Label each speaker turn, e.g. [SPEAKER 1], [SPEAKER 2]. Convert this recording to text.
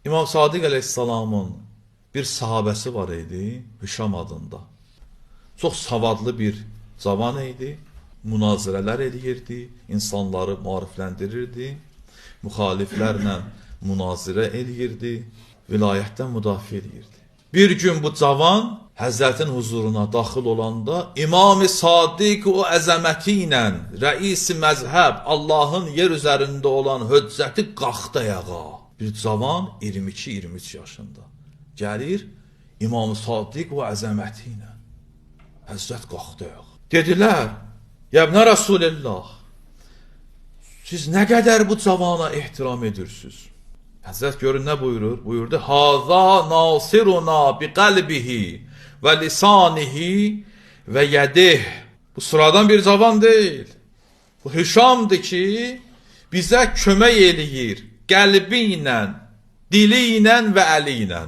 [SPEAKER 1] İmam Sadiq əleyhissalamın bir sahabəsi var idi, Hüşam adında. Çox savadlı bir cavan idi, münazirələr eləyirdi, insanları maarifləndirirdi, müxaliflərlə münazirə eləyirdi, vilayətdən müdafiə eləyirdi. Bir gün bu cavan Həzrətin huzuruna daxil olanda İmam-ı Sadiq o əzəməti ilə rəis-i məzhəb Allahın yer üzərində olan höccəti qalxdı ayağa. Bir cavan 22-23 yaşında gəlir İmam-ı Sadiq o əzəməti ilə. Həzrət qalxdı ayağa. Dedilər, Yəbnə Rasulillah, siz nə qədər bu cavana ehtiram edirsiniz? Həzrət görün nə buyurur? Buyurdu, Haza nasiruna bi qəlbihi və lisanihi və yədih. Bu sıradan bir cavan deyil. Bu Hüşamdır ki, bizə kömək eləyir qəlbi ilə, dili ilə və əli ilə.